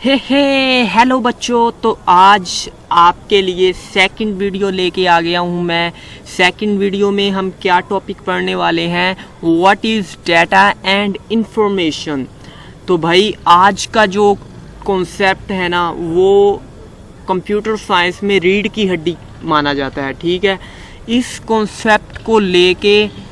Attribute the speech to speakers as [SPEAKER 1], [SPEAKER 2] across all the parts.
[SPEAKER 1] Hello बच्चों, तो आज आपके लिए सेकंड वीडियो लेके आ गया हूँ मैं। सेकंड वीडियो में हम क्या टॉपिक पढ़ने वाले हैं, what is data and information. तो भाई आज का जो कॉन्सेप्ट है ना, वो कंप्यूटर साइंस में रीढ़ की हड्डी माना जाता है। ठीक है, इस कॉन्सेप्ट को लेके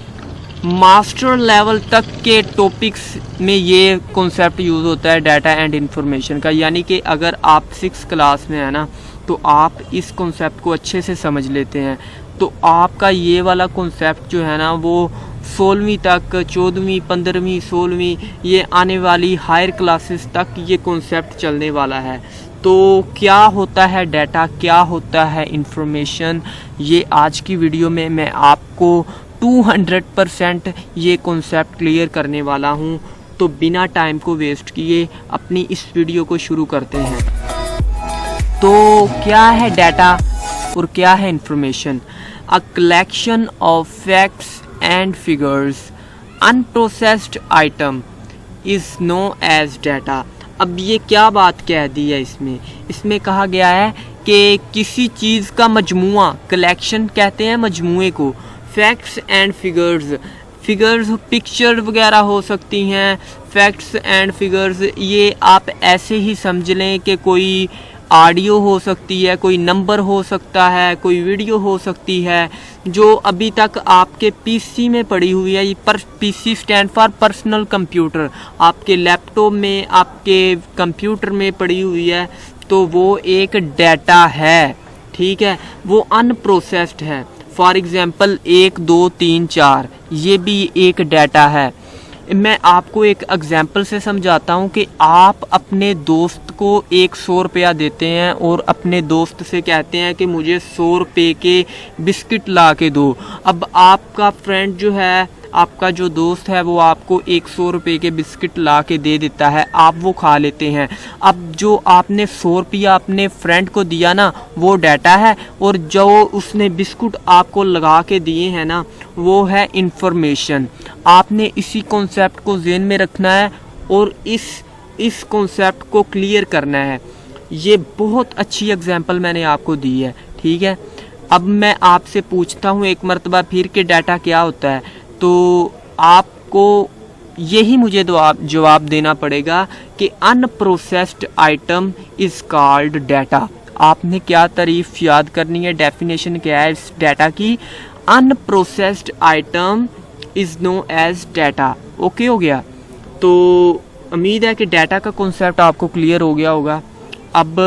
[SPEAKER 1] मास्टर लेवल तक के टॉपिक्स में ये कॉन्सेप्ट यूज़ होता है डाटा एंड इंफॉर्मेशन का। यानी कि अगर आप 6 क्लास में है ना, तो आप इस कॉन्सेप्ट को अच्छे से समझ लेते हैं, तो आपका ये वाला कॉन्सेप्ट जो है ना, वो 16वीं तक, 14वीं, 15वीं, 16वीं, ये आने वाली हायर क्लासेस तक ये कॉन्सेप्ट चलने वाला है। तो क्या होता है डाटा, क्या होता है इंफॉर्मेशन, ये आज की वीडियो में मैं आपको 200% ये कॉन्सेप्ट क्लियर करने वाला हूँ। तो बिना टाइम को वेस्ट किए अपनी इस वीडियो को शुरू करते हैं। तो क्या है डाटा और क्या है information? A collection of facts and figures unprocessed item is known as data. अब ये क्या बात कह दी है इसमें कहा गया है कि किसी चीज़ का मजमुआ, कलेक्शन कहते हैं मजमुए को, फैक्ट्स एंड फिगर्स पिक्चर वगैरह हो सकती हैं। फैक्ट्स एंड फिगर्स ये आप ऐसे ही समझ लें कि कोई ऑडियो हो सकती है, कोई नंबर हो सकता है, कोई वीडियो हो सकती है, जो अभी तक आपके पीसी में पड़ी हुई है। ये PC stand for personal computer, आपके लैपटॉप में, आपके कंप्यूटर में पड़ी हुई है, तो वो एक डाटा है। ठीक है, वो अनप्रोसेस्ड है। फॉर एग्ज़ाम्पल 1, 2, 3, 4 ये भी एक डाटा है। मैं आपको एक एग्जाम्पल से समझाता हूँ कि आप अपने दोस्त को 100 रुपया देते हैं और अपने दोस्त से कहते हैं कि मुझे 100 रुपये के बिस्किट ला के दो। अब आपका फ्रेंड जो है, आपका जो दोस्त है, वो आपको 100 रुपये के बिस्किट ला के दे देता है, आप वो खा लेते हैं। अब जो आपने 100 रुपया अपने फ्रेंड को दिया ना, वो डाटा है, और जो उसने बिस्कुट आपको लगा के दिए हैं ना, वो है इंफॉर्मेशन। आपने इसी कॉन्सेप्ट को ज़हन में रखना है और इस कॉन्सेप्ट को क्लियर करना है। ये बहुत अच्छी एग्जांपल मैंने आपको दी है। ठीक है, अब मैं आपसे पूछता हूँ एक मर्तबा फिर कि डाटा क्या होता है, तो आपको यही मुझे जवाब देना पड़ेगा कि unprocessed item is called data. आपने क्या तारीफ याद करनी है, डेफिनेशन क्या है इस डाटा की? Unprocessed item is known as data. Okay हो गया? तो उम्मीद है कि डाटा का कॉन्सेप्ट आपको क्लियर हो गया होगा। अब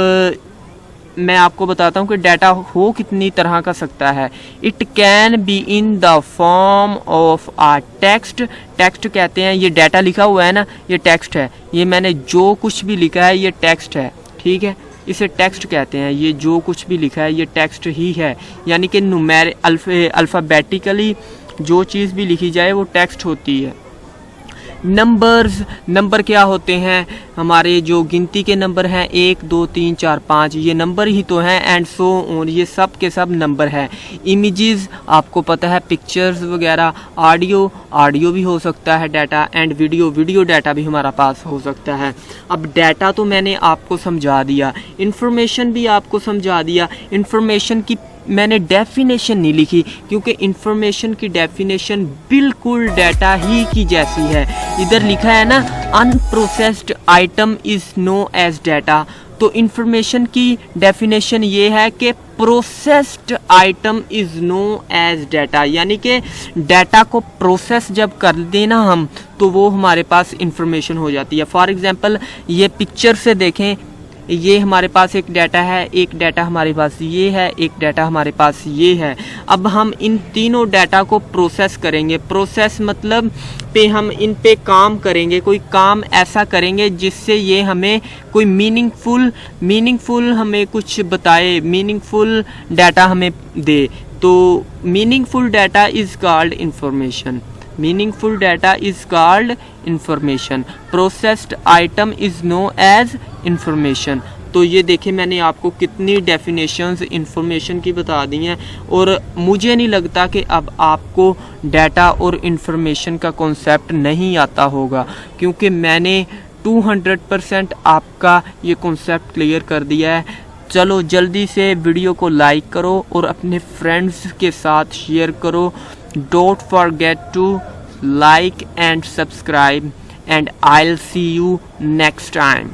[SPEAKER 1] मैं आपको बताता हूँ कि डाटा हो कितनी तरह का सकता है। It can be in the form of a text. Text कहते हैं, ये डाटा लिखा हुआ है ना, ये टेक्स्ट है। ये मैंने जो कुछ भी लिखा है ये टेक्स्ट है। ठीक है, इसे टेक्स्ट कहते हैं। ये जो कुछ भी लिखा है ये टेक्स्ट ही है। यानी कि अल्फ़ाबेटिकली जो चीज़ भी लिखी जाए वो टेक्स्ट होती है। नंबर क्या होते हैं? हमारे जो गिनती के नंबर हैं 1, 2, 3, 4, 5, ये नंबर ही तो हैं, एंड सो ऑन, ये सब के सब नंबर हैं। इमेजेस आपको पता है, पिक्चर्स वगैरह। ऑडियो भी हो सकता है डाटा, एंड वीडियो डाटा भी हमारा पास हो सकता है। अब डाटा तो मैंने आपको समझा दिया, इंफॉर्मेशन भी आपको समझा दिया। इंफॉर्मेशन की मैंने डेफिनेशन नहीं लिखी, क्योंकि इंफॉर्मेशन की डेफिनेशन बिल्कुल डाटा ही की जैसी है। इधर लिखा है ना, unprocessed item is known as data. तो इंफॉर्मेशन की डेफिनेशन ये है कि processed item is known as data. यानी कि डाटा को प्रोसेस जब कर देना हम, तो वो हमारे पास इंफॉर्मेशन हो जाती है। फॉर एग्जांपल ये पिक्चर से देखें, ये हमारे पास एक डाटा है, एक डाटा हमारे पास ये है, एक डाटा हमारे पास ये है। अब हम इन तीनों डाटा को प्रोसेस करेंगे। प्रोसेस मतलब हम इन पे काम करेंगे, कोई काम ऐसा करेंगे जिससे ये हमें कोई मीनिंगफुल हमें कुछ बताए, मीनिंगफुल डाटा हमें दे। तो meaningful data is called information. Meaningful data is called information. Processed item is known as information. तो ये देखें, मैंने आपको कितनी डेफिनेशंस इंफॉर्मेशन की बता दी हैं, और मुझे नहीं लगता कि अब आपको डाटा और इंफॉर्मेशन का कॉन्सेप्ट नहीं आता होगा, क्योंकि मैंने 200% आपका ये कॉन्सेप्ट क्लियर कर दिया है। चलो जल्दी से वीडियो को लाइक करो और अपने फ्रेंड्स के साथ शेयर करो। Don't forget to like and subscribe and I'll see you next time.